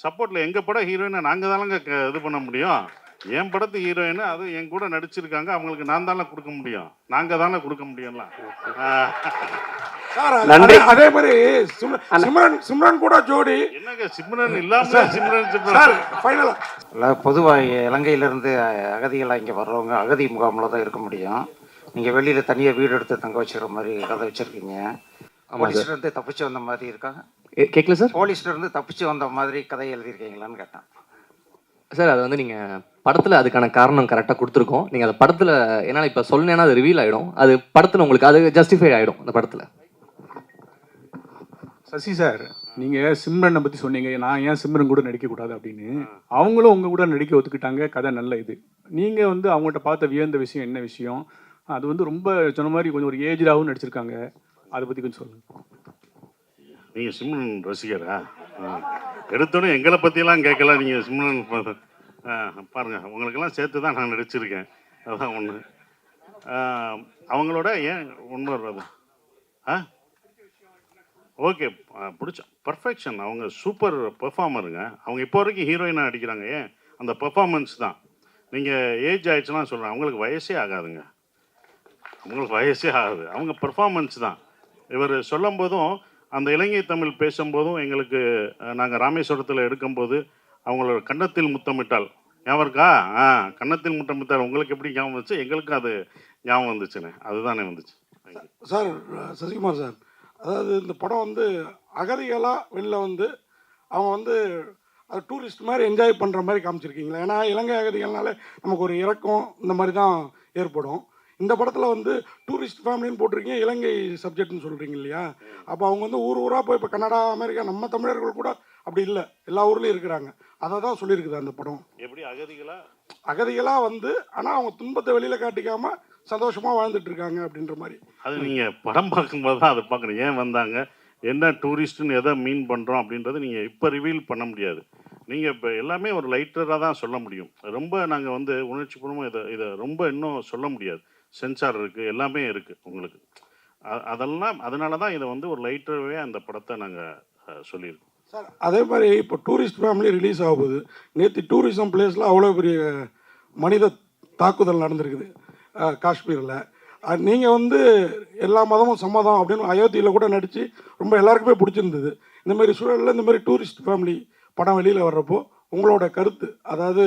சப்போர்ட்டில் எங்கள் படம் ஹீரோயினை நாங்கள் தானங்க இது பண்ண முடியும். என் படத்து ஹீரோயின் அது என் கூட நடிச்சிருக்காங்க, அவங்களுக்கு நான் தானே கொடுக்க முடியும், நாங்கள் தானே கொடுக்க முடியும்ல. நன்றி. அதே மாதிரி சிம்ரன் கூட ஜோடி என்னங்க சிம்ரன் இல்லாம சிம்ரன் ஃபைனலா பொதுவாக இலங்கையிலேருந்து அகதிகளாக இங்கே வர்றவங்க அகதி முகாமில் தான் இருக்க முடியும். நீங்கள் வெளியில் தனியாக வீடு எடுத்து தங்க வச்சுக்கிற மாதிரி கதை வச்சுருக்கீங்க. போலீஸ்லேருந்து தப்பிச்சு வந்த மாதிரி இருக்கா? கேட்கல சார். போலீஸ்லேருந்து தப்பிச்சு வந்த மாதிரி கதை எழுதியிருக்கீங்களான்னு கேட்டேன் சார். அது வந்து நீங்கள் படத்தில் அதுக்கான காரணம் கரெக்டாக கொடுத்துருக்கோம். நீங்கள் அந்த படத்தில் என்னால் இப்போ சொன்னேன்னா அது ரிவீல் ஆகிடும். அது படத்தில் உங்களுக்கு அது ஜஸ்டிஃபை ஆகிடும். அந்த படத்தில் சசி சார், நீங்கள் சிம்ரனை பற்றி சொன்னீங்க, நான் ஏன் சிம்ரன் கூட நடிக்கக்கூடாது அப்படின்னு. அவங்களும் உங்கள் கூட நடிக்க ஒத்துக்கிட்டாங்க, கதை நல்ல இது. நீங்கள் வந்து அவங்கள்ட்ட பார்த்த வியந்த விஷயம் என்ன விஷயம்? அது வந்து ரொம்ப சொன்ன மாதிரி கொஞ்சம் ஒரு ஏஜ்டாகவும் நடிச்சிருக்காங்க, அதை பற்றி கொஞ்சம் சொல்லுங்கள். நீங்கள் சிம்ரன் ரசிகரா? எடுத்தோடனே எங்களை பற்றியெல்லாம் கேட்கல. நீங்கள் சிம்ரன் பாருங்கள், உங்களுக்கெல்லாம் சேர்த்து தான் நான் நடிச்சிருக்கேன். அதுதான் ஒன்று. அவங்களோட ஏன் ஒன்று வர்றது ஓகே பிடிச்ச பர்ஃபெக்ஷன். அவங்க சூப்பர் பெர்ஃபார்மருங்க. அவங்க இப்போ வரைக்கும் ஹீரோயினாக அடிக்கிறாங்க. ஏன் அந்த பெர்ஃபார்மன்ஸ் தான். நீங்கள் ஏஜ் ஆகிடுச்சுன்னா சொல்கிறேன், அவங்களுக்கு வயசே ஆகாதுங்க. அவங்களுக்கு வயசே ஆகாது, அவங்க பெர்ஃபார்மன்ஸ் தான். இவர் சொல்லும் போதும் அந்த இலங்கை தமிழ் பேசும்போதும் எங்களுக்கு நாங்கள் ராமேஸ்வரத்தில் எடுக்கும்போது அவங்களோட கன்னத்தில் முத்தமிட்டால் ஞாபகம் இருக்கா? கன்னத்தில் முத்தமிட்டால் உங்களுக்கு எப்படி ஞாபகம் வந்துச்சு? எங்களுக்கும் அது ஞாபகம் வந்துச்சுண்ணே, அதுதானே வந்துச்சு. சார் சசிகுமார் சார், அதாவது இந்த படம் வந்து அகதிகளாக வெளில வந்து அவங்க வந்து அது டூரிஸ்ட் மாதிரி என்ஜாய் பண்ணுற மாதிரி காமிச்சிருக்கீங்களா? ஏன்னா இலங்கை அகதிகள்னால நமக்கு ஒரு இறக்கம் இந்த மாதிரி தான் ஏற்படும். இந்த படத்தில் வந்து டூரிஸ்ட் ஃபேமிலின்னு போட்டிருக்கீங்க, இலங்கை சப்ஜெக்ட்னு சொல்கிறீங்க இல்லையா? அப்போ அவங்க வந்து ஊராக போய் இப்போ கனடா அமெரிக்கா நம்ம தமிழர்கள் கூட அப்படி இல்லை, எல்லா ஊர்லேயும் இருக்கிறாங்க. அதை தான் சொல்லியிருக்குது அந்த படம். எப்படி அகதிகளாக வந்து ஆனால் அவங்க துன்பத்தை வெளியில் காட்டிக்காமல் சந்தோஷமாக வாழ்ந்துட்டு இருக்காங்க அப்படின்ற மாதிரி. அது நீங்கள் படம் பார்க்கும்போது தான் அதை பார்க்கணும். ஏன் வந்தாங்க, என்ன டூரிஸ்ட்டுன்னு எதை மீன் பண்ணுறோம் அப்படின்றது நீங்கள் இப்போ ரிவீல் பண்ண முடியாது. நீங்கள் இப்போ எல்லாமே ஒரு லைட்டராக தான் சொல்ல முடியும். ரொம்ப நாங்கள் வந்து உணர்ச்சிபூர்வமாக இதை ரொம்ப இன்னும் சொல்ல முடியாது. சென்சார் இருக்குது, எல்லாமே இருக்குது உங்களுக்கு. அதெல்லாம் அதனால தான் இதை வந்து ஒரு லைட்டராகவே அந்த படத்தை நாங்கள் சொல்லியிருக்கோம் சார். அதே மாதிரி இப்போ டூரிஸ்ட் ஃபேமிலி ரிலீஸ் ஆகுது. நேற்று டூரிசம் பிளேஸில் அவ்வளோ பெரிய மனித தாக்குதல் நடந்திருக்குது காஷ்மீரில். நீங்கள் வந்து எல்லா மதமும் சம்மதம் அப்படின்னு அயோத்தியில் கூட நடித்து ரொம்ப எல்லாருக்குமே பிடிச்சிருந்தது. இந்த மாதிரி சூழலில் இந்த மாதிரி டூரிஸ்ட் ஃபேமிலி படம் வெளியில் வர்றப்போ உங்களோட கருத்து, அதாவது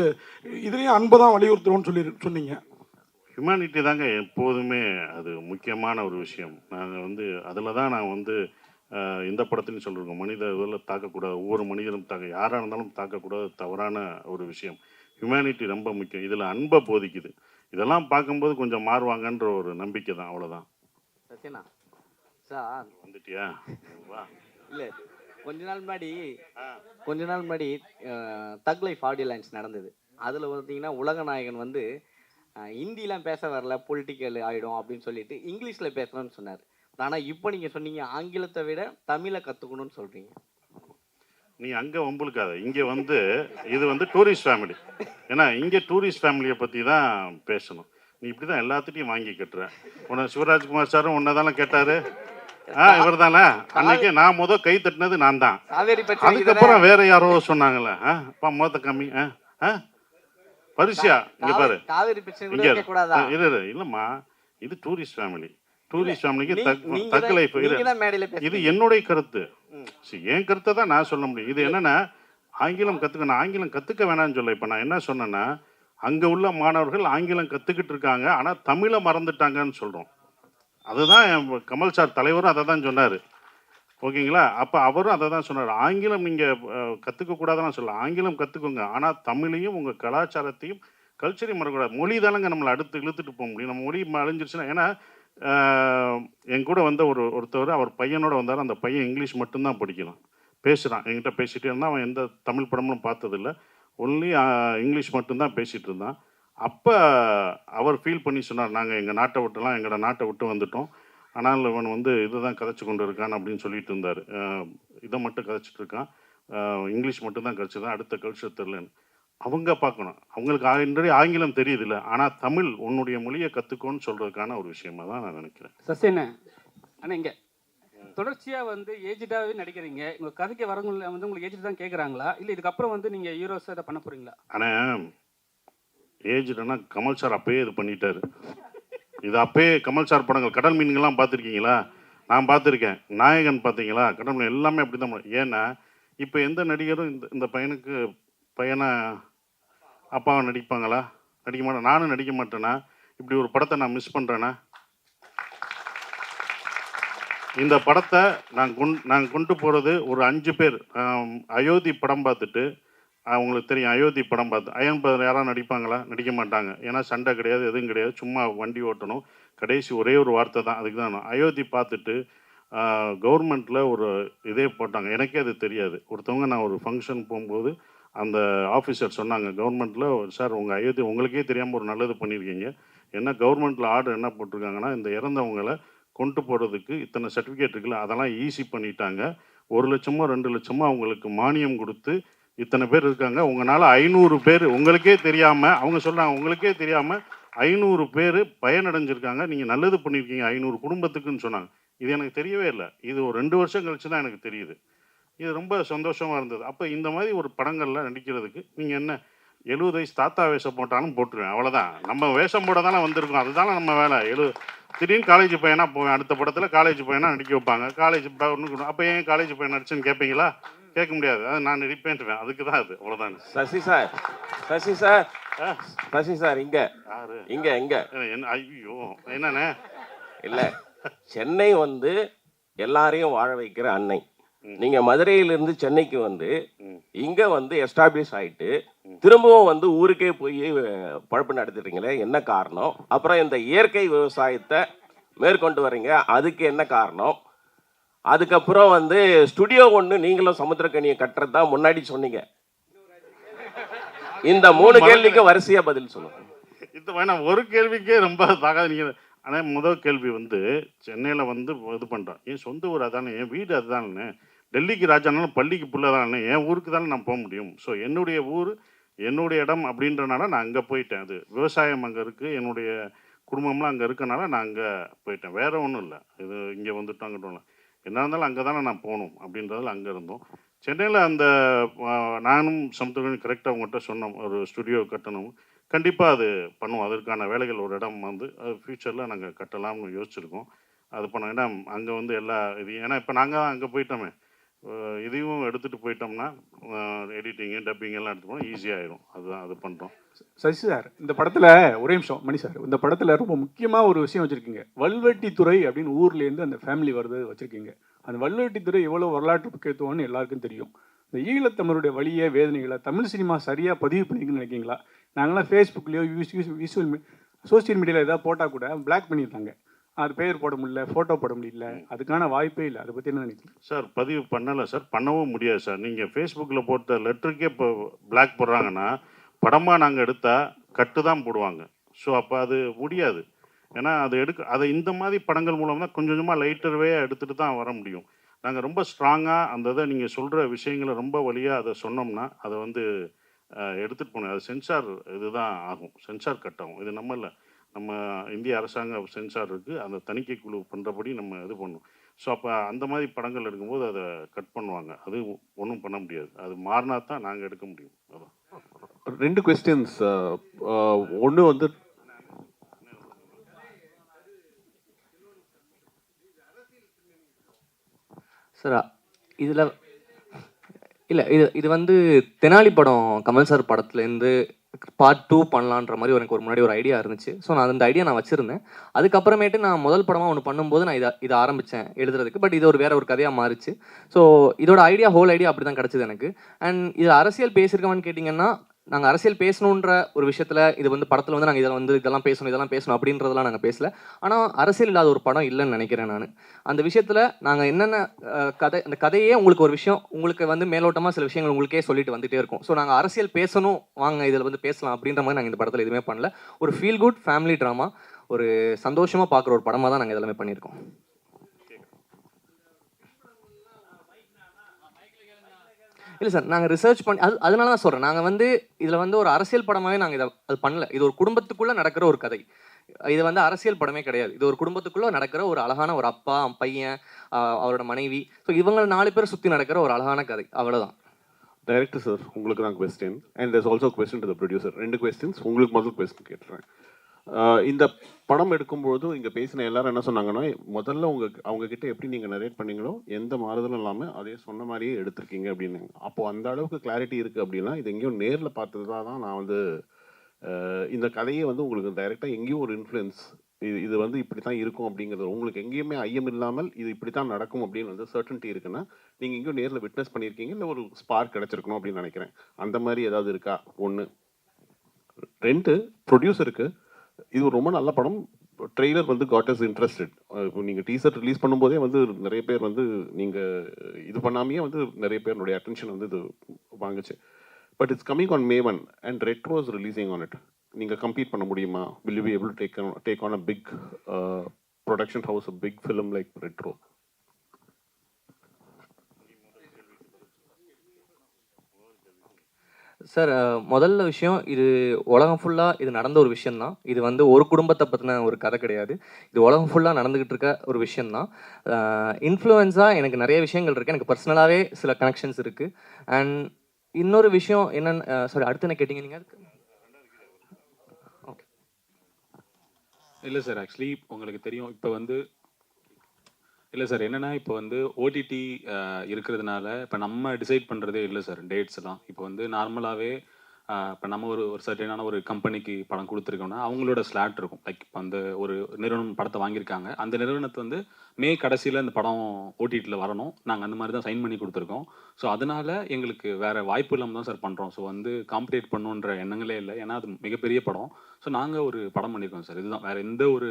இதுலேயும் அன்பு தான் வலியுறுத்துறோன்னு சொன்னீங்க. ஹியூமனிட்டி தாங்க எப்போதுமே அது முக்கியமான ஒரு விஷயம். நாங்கள் வந்து அதில் தான் நான் வந்து இந்த படத்துலையும் சொல்லியிருக்கோம், மனித இதில் தாக்கக்கூடாது, ஒவ்வொரு மனிதனும் யாராக இருந்தாலும் தாக்கக்கூடாது, தவறான ஒரு விஷயம். ஹியூமனிட்டி ரொம்ப முக்கியம். இதில் அன்பை போதிக்குது. இதெல்லாம் பார்க்கும்போது கொஞ்சம் மாறுவாங்கன்ற ஒரு நம்பிக்கை தான், அவ்வளோதான். சத்யனா சார் வந்துட்டியா? வா. இல்லை, கொஞ்ச நாள் முன்னாடி தக் லைஃப் ஆடியோ லான்ச் நடந்தது. அதில் பார்த்தீங்கன்னா உலகநாயகன் வந்து ஹிந்திலாம் பேச வரல, பொலிட்டிக்கல் ஆகிடும் அப்படின்னு சொல்லிட்டு இங்கிலீஷில் பேசணும்னு சொன்னார். ஆனால் இப்போ நீங்கள் சொன்னீங்க ஆங்கிலத்தை விட தமிழை கற்றுக்கணும்னு சொல்கிறீங்க. நீ அங்கே வம்புழுக்காத, இங்கே வந்து இது வந்து டூரிஸ்ட் ஃபேமிலி. ஏன்னா இங்கே டூரிஸ்ட் ஃபேமிலியை பற்றி தான் பேசணும். நீ இப்படி தான் எல்லாத்துட்டையும் வாங்கி கட்டுற. உன்னை சிவராஜ்குமார் சாரும் உன்னை தானே கேட்டார். இவர் தானே அன்னைக்கு நான் கை தட்டினது நான் தான். அதுக்கப்புறம் வேற யாரோ சொன்னாங்களே, அப்பா மொத்த கம்மி பரிசியா இங்க பாரு. இல்லம்மா, இது டூரிஸ்ட் ஃபேமிலி. டூரிஸ்ட் ஃபேமிலிக்கு தக் லைஃப். இது என்னுடைய கருத்து, என் கருத்தை தான் நான் சொல்ல முடியும். இது என்னன்னா ஆங்கிலம் கற்றுக்கணும், ஆங்கிலம் கற்றுக்க வேணாம்னு சொல்ல. இப்போ நான் என்ன சொன்னேன்னா, அங்கே உள்ள மாணவர்கள் ஆங்கிலம் கற்றுக்கிட்டு இருக்காங்க, ஆனால் தமிழை மறந்துட்டாங்கன்னு சொல்கிறோம். அதுதான் கமல் சார் தலைவரும் அதை தான் சொன்னார். ஓகேங்களா? அப்போ அவரும் அதை தான் சொன்னார். ஆங்கிலம் நீங்கள் கற்றுக்கக்கூடாதுன்னு சொல்ல, ஆங்கிலம் கற்றுக்கோங்க, ஆனால் தமிழையும் உங்கள் கலாச்சாரத்தையும் கல்ச்சரையும் மறக்கக்கூடாது. மொழி தானங்க நம்மளை அடுத்து இழுத்துட்டு போக முடியும். நம்ம மொழி அழிஞ்சிருச்சுன்னா, ஏன்னா என் கூட வந்த ஒருத்தவர், அவர் பையனோட வந்தார். அந்த பையன் இங்கிலீஷ் மட்டும்தான் படிக்கலாம், பேசுகிறான். என்கிட்ட பேசிகிட்டே இருந்தால். அவன் எந்த தமிழ் படமும் பார்த்ததில்லை, ஒன்லி இங்கிலீஷ் மட்டும்தான் பேசிகிட்டு இருந்தான். அப்போ அவர் ஃபீல் பண்ணி சொன்னார், நாங்கள் எங்கள் நாட்டை விட்டுலாம் எங்களோட நாட்டை விட்டு வந்துட்டோம், ஆனால் இவன் வந்து இதை தான் கதைச்சு கொண்டு இருக்கான் அப்படின்னு சொல்லிட்டு இருந்தார். இதை மட்டும் கதைச்சிட்டு இருக்கான், இங்கிலீஷ் மட்டும்தான் கதைச்சிதான், அடுத்த கல்ச்சர் தெரிலன்னு. அவங்க பார்க்கணும். அவங்களுக்கு ஆல்ரெடி ஆங்கிலம் தெரியுதில்ல, ஆனால் தமிழ் உன்னுடைய மொழியை கற்றுக்கோன்னு சொல்கிறதுக்கான ஒரு விஷயமா தான் நான் நினைக்கிறேன். சசியண்ணே அண்ணா இங்கே தொடர்ச்சியாக வந்து ஏஜ்டாகவே நடிக்கிறீங்க. உங்கள் கதைக்கு வரவங்க வந்து உங்களுக்கு ஏஜ்டு தான் கேட்குறாங்களா, இல்லை இதுக்கப்புறம் வந்து நீங்கள் ஹீரோஸாக இதை பண்ண போகிறீங்களா? ஆனால் ஏஜ்டுனா கமல் சார் அப்பயே இது பண்ணிட்டாரு. இது அப்பயே கமல் சார் படங்கள் கடல் மீன்கள்லாம் பார்த்துருக்கீங்களா? நான் பார்த்துருக்கேன். நாயகன் பார்த்தீங்களா? கடல் மீன் எல்லாமே அப்படி தான். ஏன்னா இப்போ எந்த நடிகரும் இந்த பையனுக்கு பையனை அப்பாவை நடிப்பாங்களா? நடிக்க மாட்டேன். நானும் நடிக்க மாட்டேன்னா இப்படி ஒரு படத்தை நான் மிஸ் பண்ணுறேன்னா? இந்த படத்தை நான் கொண்டு போகிறது ஒரு 5 பேர். அயோத்தி படம் பார்த்துட்டு அவங்களுக்கு தெரியும். அயோத்தி படம் பார்த்து அயன் பதர் யாராவது நடிப்பாங்களா? நடிக்க மாட்டாங்க. ஏன்னா சண்டை கிடையாது, எதுவும் கிடையாது, சும்மா வண்டி ஓட்டணும். கடைசி ஒரே ஒரு வார்த்தை தான், அதுக்கு தான். அயோத்தி பார்த்துட்டு கவர்மெண்ட்டில் ஒரு இதே போட்டாங்க. எனக்கே அது தெரியாது. ஒருத்தவங்க நான் ஒரு ஃபங்க்ஷன் போகும்போது அந்த ஆஃபீஸர் சொன்னாங்க, கவர்மெண்ட்டில் சார் உங்கள் அயோத்தி உங்களுக்கே தெரியாமல் ஒரு நல்லது பண்ணியிருக்கீங்க. ஏன்னா கவர்மெண்ட்டில் ஆர்டர் என்ன போட்டிருக்காங்கன்னா, இந்த இறந்தவங்களை கொண்டு போகிறதுக்கு இத்தனை சர்டிஃபிகேட் இருக்குல்ல, அதெல்லாம் ஈஸி பண்ணிட்டாங்க. 1 லட்சமோ 2 லட்சமோ அவங்களுக்கு மானியம் கொடுத்து இத்தனை பேர் இருக்காங்க. உங்களால் 500 பேர் உங்களுக்கே தெரியாமல், அவங்க சொல்கிறாங்க உங்களுக்கே தெரியாமல் 500 பேர் பயனடைஞ்சிருக்காங்க. நீங்கள் நல்லது பண்ணியிருக்கீங்க 500 குடும்பத்துக்குன்னு சொன்னாங்க. இது எனக்கு தெரியவே இல்லை. இது ஒரு 2 வருஷம் கழிச்சு தான் எனக்கு தெரியுது. இது ரொம்ப சந்தோஷமாக இருந்தது. அப்போ இந்த மாதிரி ஒரு படங்களில் நடிக்கிறதுக்கு நீங்கள் என்ன 70 வயசு தாத்தா வேஷம் போட்டாலும் போட்டுருவேன், அவ்வளோதான். நம்ம வேஷம் போட தானே வந்திருக்கோம், அதுதானே நம்ம வேலை. திடீர்னு காலேஜ் பையனாக போவேன். அடுத்த படத்தில் காலேஜ் பையனாக நடிக்க வைப்பாங்க. காலேஜ் ஒன்று அப்போ ஏன் காலேஜ் பையன் நடிச்சுன்னு கேட்பீங்களா? கேட்க முடியாது. அது நான் நடிப்பேன்ட்டுவேன், அதுக்கு தான் அது, அவ்வளோதான். சசி சார் இங்கே யாரு இங்கே என்ன? ஐயோ என்னண்ணே? இல்லை, சென்னை வந்து எல்லாரையும் வாழ வைக்கிற அன்னை. நீங்க மதுரையிலிருந்து சென்னைக்கு வந்து இங்க வந்து எஸ்டாப்ளிஷ் ஆயிட்டு திரும்பவும் வந்து ஊருக்கே போய் பழப்பு நடத்துறீங்களே, என்ன காரணம்? அப்புறம் இந்த இயற்கை விவசாயத்தை மேற்கொண்டு வர்றீங்க, அதுக்கு என்ன காரணம்? அதுக்கப்புறம் வந்து ஸ்டுடியோ ஒன்று நீங்களும் சமுத்திரக்கனியை கட்டுறது தான் முன்னாடி சொன்னீங்க. இந்த 3 கேள்விக்கு வரிசையா பதில் சொல்லுங்க. இது வேணாம், ஒரு கேள்விக்கே ரொம்ப தாக்காது நீங்கள். ஆனால் முதல் கேள்வி வந்து சென்னையில் வந்து இது பண்ணுறோம். என் சொந்த ஊர் அதானே, என் வீடு அதுதானே. டெல்லிக்கு ராஜானாலும் பள்ளிக்கு புள்ள தானே, என் ஊருக்கு தானே நான் போக முடியும். ஸோ என்னுடைய ஊர் என்னுடைய இடம் அப்படின்றனால நான் அங்கே போயிட்டேன். அது விவசாயம் அங்கே இருக்குது, என்னுடைய குடும்பம்லாம் அங்கே இருக்கனால நான் அங்கே போயிட்டேன். வேறு ஒன்றும் இல்லை. இது இங்கே வந்துட்டோம் அங்கிட்டோம் இல்லை. என்ன இருந்தாலும் அங்கே தானே நான் போகணும் அப்படின்றதில் அங்கே இருந்தோம். சென்னையில் அந்த நானும் சமுத்திரக்கனி கரெக்டாக அவங்ககிட்ட சொன்னோம், ஒரு ஸ்டுடியோ கட்டணும். கண்டிப்பாக அது பண்ணுவோம். அதற்கான வேலைகள் ஒரு இடம் வந்து அது ஃப்யூச்சரில் நாங்கள் கட்டலாம்னு யோசிச்சுருக்கோம். அது பண்ணோம். ஏன்னா அங்கே வந்து எல்லா இதையும், ஏன்னா இப்போ நாங்கள் அங்கே போயிட்டோமே, இதையும் எடுத்துகிட்டு போயிட்டோம்னா எடிட்டிங்கு டப்பிங் எல்லாம் எடுத்து போனால் ஈஸியாகிடும். அதுதான் அது பண்ணுறோம். சசி சார், இந்த படத்தில் ஒரே நிமிஷம் மணி சார், இந்த படத்தில் ரொம்ப முக்கியமாக ஒரு விஷயம் வச்சுருக்கீங்க. வல்வெட்டித்துறை அப்படின்னு ஊர்லேருந்து அந்த ஃபேமிலி வருது வச்சுருக்கீங்க. அந்த வல்வெட்டித்துறை எவ்வளோ வரலாற்று முக்கியத்துவம்னு எல்லாருக்கும் தெரியும். இந்த ஈழத்தமிழருடைய வழியை வேதனைகளை தமிழ் சினிமா சரியாக பதிவு பண்ணிஇருக்குன்னு நினைக்கிங்களா? நாங்களாம் ஃபேஸ்புக்லேயோ சோசியல் மீடியாவில் ஏதாவது போட்டால் கூட பிளாக் பண்ணியிருந்தாங்க. அது பேர் போட முடியல, ஃபோட்டோ போட முடியல, அதுக்கான வாய்ப்பே இல்லை. அதை பற்றி என்ன நினைக்கிறீங்க சார்? பதிவு பண்ணலை சார், பண்ணவும் முடியாது சார். நீங்கள் ஃபேஸ்புக்கில் போட்ட லெட்டருக்கே இப்போ பிளாக் போடுறாங்கன்னா படமாக நாங்கள் எடுத்தால் கட்டு தான் போடுவாங்க. ஸோ அப்போ அது முடியாது. ஏன்னா அதை இந்த மாதிரி படங்கள் மூலம் தான் கொஞ்சம் கொஞ்சமாக லைட்டர்வே எடுத்துகிட்டு தான் வர முடியும். நாங்கள் ரொம்ப ஸ்ட்ராங்காக அந்த இதை நீங்கள் சொல்கிற விஷயங்களை ரொம்ப வழியாக அதை சொன்னோம்னா அதை வந்து எடுத்துகிட்டு போகணும். அது சென்சார் இதுதான் ஆகும், சென்சார் கட் ஆகும். இது நம்ம இந்திய அரசாங்க சென்சார் இருக்குது, அந்த தணிக்கை குழு பண்ணுறபடி நம்ம இது பண்ணணும். ஸோ அப்போ அந்த மாதிரி படங்கள் எடுக்கும்போது அதை கட் பண்ணுவாங்க. அது ஒன்றும் பண்ண முடியாது. அது மாறினா தான் நாங்கள் எடுக்க முடியும். அதான் 2 கொஸ்டின்ஸ். ஒன்று வந்து சார் இதில் இல்லை, இது வந்து தெனாலி படம் கமல் சார் படத்துலேருந்து பார்ட் 2 பண்ணலான்ற மாதிரி எனக்கு முன்னாடி ஒரு ஐடியா இருந்துச்சு. ஸோ நான் அந்த ஐடியா நான் வச்சுருந்தேன். அதுக்கப்புறமேட்டு நான் முதல் படமாக ஒன்று பண்ணும்போது நான் இதை ஆரம்பித்தேன் எழுதுறதுக்கு. பட் இது வேற ஒரு கதையாக மாறிச்சு. ஸோ இதோட ஹோல் ஐடியா அப்படி தான் கிடச்சிது எனக்கு. அண்ட் இது அரசியல் பேசியிருக்கோம்னு கேட்டிங்கன்னா, நாங்கள் அரசியல் பேசணுன்ற ஒரு விஷயத்தில் இது வந்து படத்தில் வந்து நாங்கள் இதெல்லாம் பேசணும் அப்படின்றதெல்லாம் நாங்கள் பேசல. ஆனால் அரசியல் இல்லாத ஒரு படம் இல்லைன்னு நினைக்கிறேன் நான். அந்த விஷயத்தில் நாங்கள் என்னென்ன அந்த கதையே உங்களுக்கு ஒரு விஷயம், உங்களுக்கு வந்து மேலோட்டமாக சில விஷயங்கள் உங்களுக்கே சொல்லிட்டு வந்துகிட்டே இருக்கும். ஸோ நாங்கள் அரசியல் பேசணும், வாங்க இதில் வந்து பேசலாம் அப்படின்ற மாதிரி நாங்கள் இந்த படத்தில் எதுவுமே பண்ணல. ஒரு ஃபீல் குட் ஃபேமிலி ட்ராமா, ஒரு சந்தோஷமாக பார்க்குற ஒரு படமாக தான் நாங்கள் எல்லாமே பண்ணியிருக்கோம். இல்லை சார், நாங்கள் ரிசர்ச் பண்ணி அதனால தான் சொல்கிறேன். நாங்கள் வந்து இதில் வந்து ஒரு அரசியல் படமாகவே நாங்கள் அது பண்ணல. இது ஒரு குடும்பத்துக்குள்ளே நடக்கிற ஒரு கதை. இது வந்து அரசியல் படமே கிடையாது. இது ஒரு குடும்பத்துக்குள்ள நடக்கிற ஒரு அழகான ஒரு அப்பா, பையன், அவரோட மனைவி, ஸோ இவங்க 4 பேர் சுற்றி நடக்கிற ஒரு அழகான கதை, அவ்வளோதான். டைரக்டர் சார், உங்களுக்கு தான் question and there's also a question to the producer. 2 questions. உங்களுக்கு முதல் கொஸ்டின் கேட்டுறேன். இந்த படம் எடுக்கும்போது இங்கே பேசின எல்லாரும் என்ன சொன்னாங்கன்னா, முதல்ல அவங்க கிட்ட எப்படி நீங்கள் நரேட் பண்ணீங்களோ எந்த மாறுதலும் இல்லாமல் அதே சொன்ன மாதிரியே எடுத்திருக்கீங்க அப்படின்னு. அப்போது அந்த அளவுக்கு கிளாரிட்டி இருக்குது அப்படின்னா, இது எங்கேயும் நேரில் பார்த்தது தான் நான் வந்து இந்த கதையை வந்து உங்களுக்கு டைரெக்டாக எங்கேயும் ஒரு இன்ஃப்ளூயன்ஸ், இது வந்து இப்படி தான் இருக்கும் அப்படிங்கிறது உங்களுக்கு எங்கேயுமே ஐயம் இல்லாமல் இது இப்படி தான் நடக்கும் அப்படின்னு வந்து சர்டன்ட்டி இருக்குன்னா, நீங்கள் எங்கேயும் நேரில் விட்னஸ் பண்ணியிருக்கீங்க, இல்லை ஒரு ஸ்பார்க் கிடச்சிருக்கணும் அப்படின்னு நினைக்கிறேன். அந்த மாதிரி ஏதாவது இருக்கா? 1. 2, ப்ரொடியூசருக்கு இது ரொம்ப நல்ல படம், ட்ரெய்லர் வந்து காட் இஸ் இன்ட்ரெஸ்டட். இப்போ நீங்கள் டீசர் ரிலீஸ் பண்ணும்போதே வந்து நிறைய பேர் வந்து நீங்கள் இது பண்ணாமையே வந்து நிறைய பேருடைய அட்டென்ஷன் வந்து இது வாங்குச்சு. But it's coming on May 1 and Retro is releasing on it. நீங்கள் கம்பீட் பண்ண முடியுமா? Will you be able to take on a big production house, a big film like Retro? Sir, முதல்ல விஷயம், இது உலகம் ஃபுல்லாக இது நடந்த ஒரு விஷயந்தான். இது வந்து ஒரு குடும்பத்தை பற்றின ஒரு கதை கிடையாது. இது உலகம் ஃபுல்லாக நடந்துக்கிட்டு இருக்க ஒரு விஷயந்தான். இன்ஃப்ளூயன்ஸாக எனக்கு நிறைய விஷயங்கள் இருக்குது. எனக்கு பர்சனலாகவே சில கனெக்ஷன்ஸ் இருக்குது. அண்ட் இன்னொரு விஷயம் என்னென்னு, சாரி, அடுத்து என்ன கேட்டிங்க நீங்கள்? அதுக்கு ஓகே. இல்லை சார், ஆக்சுவலி உங்களுக்கு தெரியும், இப்போ வந்து இல்லை சார், என்னென்னா இப்போ வந்து ஓடிடி இருக்கிறதுனால இப்போ நம்ம டிசைட் பண்ணுறதே இல்லை சார் டேட்ஸ் எல்லாம். இப்போ வந்து நார்மலாகவே இப்போ நம்ம ஒரு சர்டனான ஒரு கம்பெனிக்கு படம் கொடுத்துருக்கோம்னா அவங்களோட ஸ்லாட் இருக்கும். லைக் இப்போ அந்த ஒரு நிறுவனம் படத்தை வாங்கியிருக்காங்க, அந்த நிறுவனத்தை வந்து மே கடைசியில் இந்த படம் ஓடிடியில் வரணும், நாங்கள் அந்த மாதிரி தான் சைன் பண்ணி கொடுத்துருக்கோம். ஸோ அதனால் எங்களுக்கு வேறு வாய்ப்பு இல்லாமல் தான் சார் பண்ணுறோம். ஸோ வந்து காம்படேட் பண்ணுன்ற எண்ணங்களே இல்லை, ஏன்னா அது மிகப்பெரிய படம். ஸோ நாங்கள் ஒரு படம் பண்ணியிருக்கோம் சார். இதுதான், வேறு எந்த ஒரு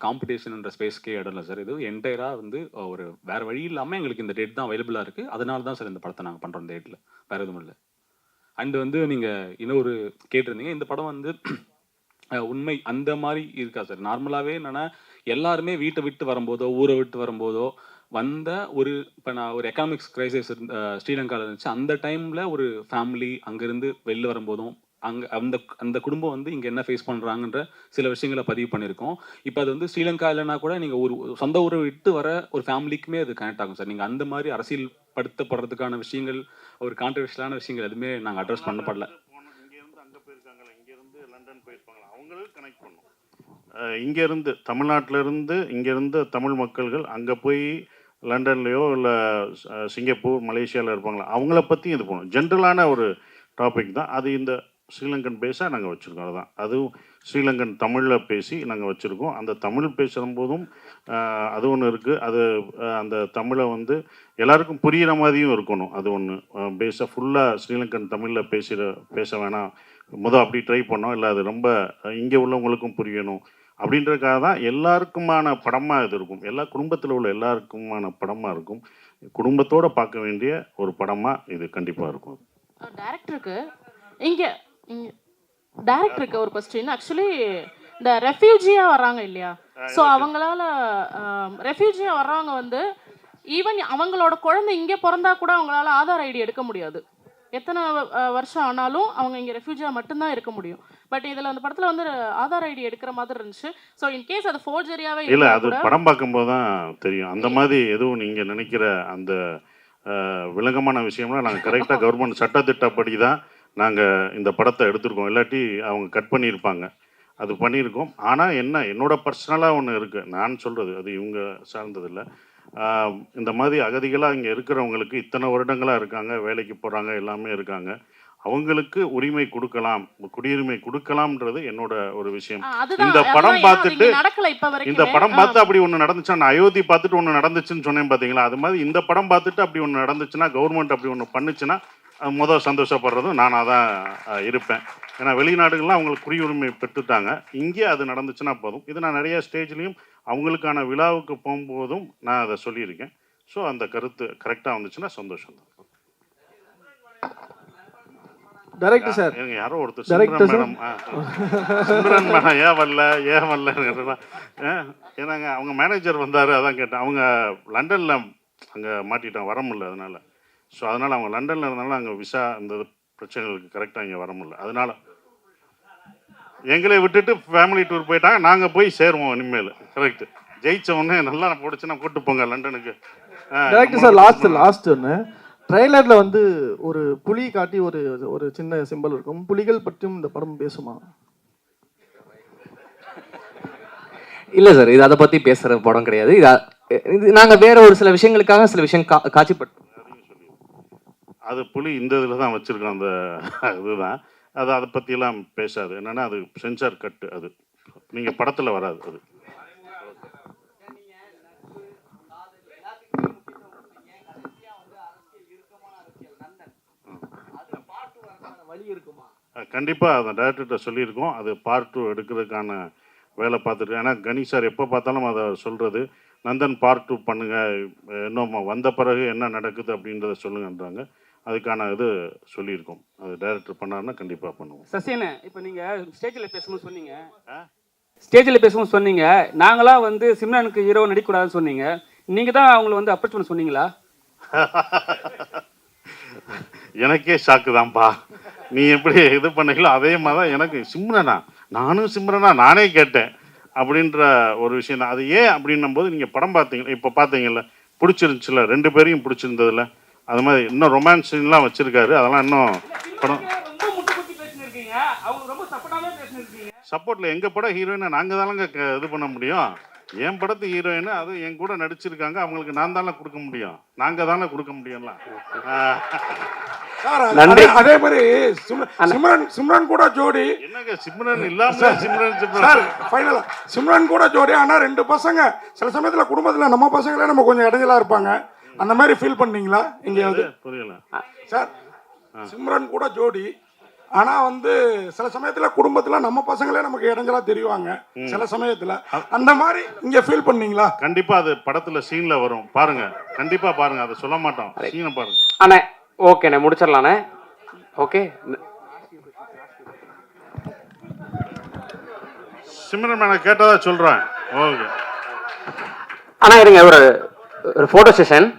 காம்படிஷன்ன்ற ஸ்பேஸ்க்கே இடம் இல்லை சார். இது என்டையராக வந்து ஒரு வேறு வழி இல்லாமல் எங்களுக்கு இந்த டேட் தான் அவைலபிளாக இருக்குது. அதனால தான் சார் இந்த படத்தை நாங்கள் பண்ணுறோம் இந்த டேட்டில், வேறு எதுவும் இல்லை. அண்டு வந்து நீங்கள் இன்னொரு கேட்டிருந்தீங்க, இந்த படம் வந்து உண்மை அந்த மாதிரி இருக்கா சார்? நார்மலாகவே என்னென்னா, எல்லாருமே வீட்டை விட்டு வரும்போதோ ஊரை விட்டு வரும்போதோ வந்த ஒரு, இப்போ நான் ஒரு எக்கனாமிக்ஸ் கிரைசிஸ் ஸ்ரீலங்காவில் இருந்துச்சு, அந்த டைமில் ஒரு ஃபேமிலி அங்கேருந்து வெளில வரும்போதும் அங்கே அந்த குடும்பம் வந்து இங்கே என்ன ஃபேஸ் பண்ணுறாங்கன்ற சில விஷயங்களை பதிவு பண்ணியிருக்கோம். இப்போ அது வந்து ஸ்ரீலங்கா இல்லைனா கூட நீங்கள் ஒரு சொந்த ஊரை விட்டு வர ஒரு ஃபேமிலிக்குமே அது கனெக்ட் ஆகும் சார். நீங்கள் அந்த மாதிரி அரசியல் படுத்தப்படுறதுக்கான விஷயங்கள், ஒரு கான்ட்ரவர்ஷியலான விஷயங்கள் எதுவுமே நாங்கள் அட்ரஸ் பண்ணப்படல. இங்கேருந்து அங்கே போயிருக்காங்களா, இங்கேருந்து லண்டன் போயிருப்பாங்களா, அவங்களுக்கு கனெக்ட் பண்ணோம். இங்கேருந்து தமிழ்நாட்டிலேருந்து இங்கேருந்து தமிழ் மக்கள்கள் அங்கே போய் லண்டன்லேயோ இல்லை சிங்கப்பூர் மலேசியாவில் இருப்பாங்களா, அவங்கள பற்றி இது போகணும். ஜென்ரலான ஒரு டாபிக் தான் அது. இந்த ஸ்ரீலங்கன் பேஸாக நாங்கள் வச்சுருக்கோம். அதுதான், அதுவும் ஸ்ரீலங்கன் தமிழில் பேசி நாங்கள் வச்சுருக்கோம். அந்த தமிழ் பேசும்போதும் அது ஒன்று இருக்குது. அது அந்த தமிழை வந்து எல்லாருக்கும் புரிகிற மாதிரியும் இருக்கணும். அது ஒன்று பேஸாக ஃபுல்லாக ஸ்ரீலங்கன் தமிழில் பேச வேணாம், அப்படி ட்ரை பண்ணோம். இல்லை அது ரொம்ப இங்கே உள்ளவங்களுக்கும் புரியணும் அப்படின்றதுக்காக தான் எல்லாருக்குமான படமாக இது இருக்கும். எல்லா குடும்பத்தில் உள்ள எல்லாருக்குமான படமாக இருக்கும். குடும்பத்தோடு பார்க்க வேண்டிய ஒரு படமாக இது கண்டிப்பாக இருக்கும். டைரக்டருக்கு ஒரு கொஸ்டின். ஆக்சுவலி இந்த ரெஃப்யூஜியா வராங்க இல்லையா, ஸோ அவங்களால ரெஃப்யூஜியா வர்றவங்க வந்து ஈவன் அவங்களோட குழந்தை இங்கே பிறந்தா கூட அவங்களால ஆதார் ஐடி எடுக்க முடியாது. எத்தனை வருஷம் ஆனாலும் அவங்க இங்கே ரெஃப்யூஜியா மட்டும்தான் இருக்க முடியும். பட் இதில் அந்த படத்தில் வந்து ஆதார் ஐடி எடுக்கிற மாதிரி இருந்துச்சு. ஸோ இன்கேஸ் அது ஃபோர்ஜரியாவே இல்லை, அது படம் பார்க்கும்போது தான் தெரியும். அந்த மாதிரி எதுவும் நீங்கள் நினைக்கிற அந்த விளங்கமான விஷயம்லாம் நாங்கள் கரெக்டாக கவர்மெண்ட் சட்டத்திட்டப்படி தான் நாங்கள் இந்த படத்தை எடுத்திருக்கோம். இல்லாட்டி அவங்க கட் பண்ணியிருப்பாங்க. அது பண்ணியிருக்கோம். ஆனால் என்னோட பர்சனலாக ஒன்று இருக்குது, நான் சொல்கிறது அது இவங்க சார்ந்ததில்லை. இந்த மாதிரி அகதிகளாக இங்கே இருக்கிறவங்களுக்கு இத்தனை வருடங்களாக இருக்காங்க, வேலைக்கு போகிறாங்க, எல்லாமே இருக்காங்க, அவங்களுக்கு உரிமை கொடுக்கலாம், குடியுரிமை கொடுக்கலாம்ன்றது என்னோட ஒரு விஷயம். இந்த படம் பார்த்துட்டு அப்படி ஒன்று நடந்துச்சா, நான் அயோத்தி பார்த்துட்டு ஒன்று நடந்துச்சுன்னு சொன்னேன் பார்த்தீங்களா, அது மாதிரி இந்த படம் பார்த்துட்டு அப்படி ஒன்று நடந்துச்சுன்னா, கவர்மெண்ட் அப்படி ஒன்று பண்ணுச்சுன்னா முதல் சந்தோஷப்படுறதும் நானாக தான் இருப்பேன். ஏன்னா வெளிநாடுகள்லாம் அவங்களுக்கு குடியுரிமை பெற்றுட்டாங்க, இங்கே அது நடந்துச்சுன்னா போதும். இது நான் நிறைய ஸ்டேஜ்லேயும் அவங்களுக்கான விழாவுக்கு போகும்போதும் நான் அதை சொல்லியிருக்கேன். ஸோ அந்த கருத்து கரெக்டாக வந்துச்சுன்னா சந்தோஷம் தான். டைரக்டர் சார், யாரோ ஒருத்தர் சிம்ரன் மேடம் ஏன் வரல ஏன்னாங்க அவங்க மேனேஜர் வந்தார், அதான் கேட்டேன். அவங்க லண்டனில் அங்கே மாட்டிட்டாங்க, வர முடியல. அதனால் ஸோ அதனால் அவங்க லண்டனில் இருந்தாலும் அங்கே விசா இந்த பிரச்சனைகளுக்கு கரெக்டாக இங்கே வர முடியல. அதனால் எங்களை விட்டுட்டு ஃபேமிலி டூர் போயிட்டாங்க. நாங்கள் போய் சேருவோம் இனிமேல். கரெக்ட். ஜெயிச்ச உடனே நல்லா போடுச்சுன்னா கூப்பிட்டு போங்க லண்டனுக்கு. டேரக்டர் சார், லாஸ்ட் ஒன்று ட்ரெய்லரில் வந்து ஒரு புலி காட்டி ஒரு சின்ன சிம்பல் இருக்கும். புலிகள் பற்றியும் இந்த படம் பேசுமா? இல்லை சார், இது அதை பற்றி பேசுகிற படம் கிடையாது. இது நாங்கள் வேற ஒரு சில விஷயங்களுக்காக சில விஷயம் காட்சிப்பட்டோம். அது புலி இந்த இதில் தான் வச்சுருக்கோம். அந்த இதுதான் அது. அதை பற்றியெல்லாம் பேசாது. என்னென்னா அது சென்சார் கட்டு. அது நீங்கள் படத்தில் வராது. அது கண்டிப்பாக அந்த டேரக்டர்கிட்ட சொல்லியிருக்கோம். அது பார்ட் 2 எடுக்கிறதுக்கான வேலை பார்த்துருக்கேன். ஏன்னா கணேஷ் சார் எப்போ பார்த்தாலும் அதை சொல்கிறது, நந்தன் பார்ட் 2 பண்ணுங்கள், இன்னும் வந்த பிறகு என்ன நடக்குது அப்படின்றத சொல்லுங்கன்றாங்க. அதுக்கான இது சொல்லியிருக்கோம். அது டைரக்டர் பண்ணாருன்னா கண்டிப்பாக பண்ணுவோம். சசியண்ணே, இப்போ நீங்கள் ஸ்டேஜில் பேசும்போது சொன்னீங்க நாங்களாம் வந்து சிம்ரனுக்கு ஹீரோ நடிக்கக்கூடாதுன்னு சொன்னீங்க. நீங்கள் தான் அவங்கள வந்து அப்ரோச் பண்ண சொன்னீங்களா? எனக்கே ஷாக்கு தான்ப்பா. நீ எப்படி இது பண்ணீங்களோ அதே மாதிரி தான் எனக்கு சிம்ரனா நானே கேட்டேன் அப்படின்ற ஒரு விஷயம் தான். அது ஏன் அப்படின்னும் போது நீங்கள் படம் பார்த்தீங்க, இப்போ பார்த்தீங்கல்ல, பிடிச்சிருந்துச்சுல, 2 பேரையும் பிடிச்சிருந்ததில்ல. அது மாதிரி இன்னும் ரொமான்ஸ் சீன்லாம் வச்சுருக்காரு. அதெல்லாம் இன்னும் படம் சப்போர்ட்டில் எங்கள் படம் ஹீரோயினை நாங்கள் தானங்க இது பண்ண முடியும். என் படத்து ஹீரோயினு அது என் கூட நடிச்சிருக்காங்க. அவங்களுக்கு நான் தானே கொடுக்க முடியும். நாங்கள் தானே கொடுக்க முடியும்ல. அதே மாதிரி சிம்ரன் கூட ஜோடி. என்னங்க சிம்ரன் இல்லாம ஃபைனலா சிம்ரன் கூட ஜோடி. ஆனா 2 பசங்க சில சமயத்துல குடும்பத்துல நம்ம பசங்களே நம்ம கொஞ்சம் இடைஞ்சலா இருப்பாங்க. அந்த மாதிரி ஃபீல் பண்ணீங்களா எங்கேயாவது? புரியல சார். சிம்ரன் கூட ஜோடி. ஆனா வந்து சில சமயத்துல குடும்பத்துல நம்ம பசங்களே நமக்கு இடைஞ்சலா தெரிவாங்க சில சமயத்துல. அந்த மாதிரி இங்க ஃபீல் பண்ணீங்களா? கண்டிப்பா அது படத்துல சீன்ல வரும். பாருங்க, கண்டிப்பா பாருங்க. அதை சொல்ல மாட்டோம். சீனை பாருங்க. அண்ணே ஓகேண்ணே, முடிச்சிடலாண்ணே. ஓகே, சிம்ரன் மேடம் கேட்டதா சொல்றேன். ஓகே அண்ணா இருங்க, ஒரு போட்டோ செஷன்.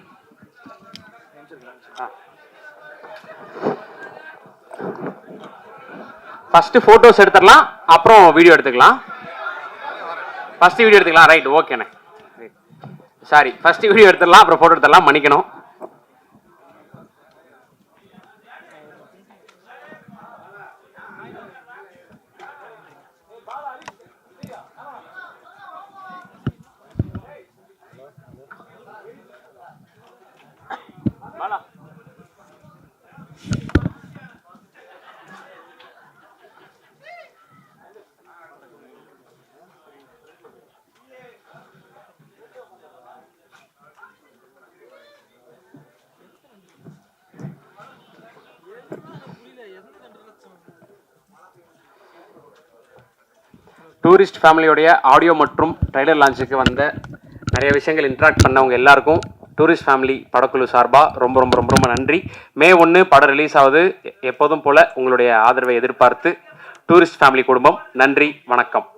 ஃபர்ஸ்ட் போட்டோஸ் எடுத்துடலாம், அப்புறம் வீடியோ எடுத்துக்கலாம். ஃபர்ஸ்ட் வீடியோ எடுத்துக்கலாம். ரைட், ஓகேண்ணே. சாரி, ஃபர்ஸ்ட் வீடியோ எடுத்துடலாம், அப்புறம் போட்டோ எடுத்துடலாம். மன்னிக்கணும். டூரிஸ்ட் ஃபேமிலியோடைய ஆடியோ மற்றும் ட்ரைலர் லான்ச்சுக்கு வந்த நிறைய விஷயங்கள் இன்ட்ராக்ட் பண்ணவங்க எல்லாருக்கும் டூரிஸ்ட் ஃபேமிலி படக்குழு சார்பாக ரொம்ப ரொம்ப ரொம்ப ரொம்ப நன்றி. May 1 படம் ரிலீஸ் ஆகுது. எப்போதும் போல் உங்களுடைய ஆதரவை எதிர்பார்த்து டூரிஸ்ட் ஃபேமிலி குடும்பம் நன்றி, வணக்கம்.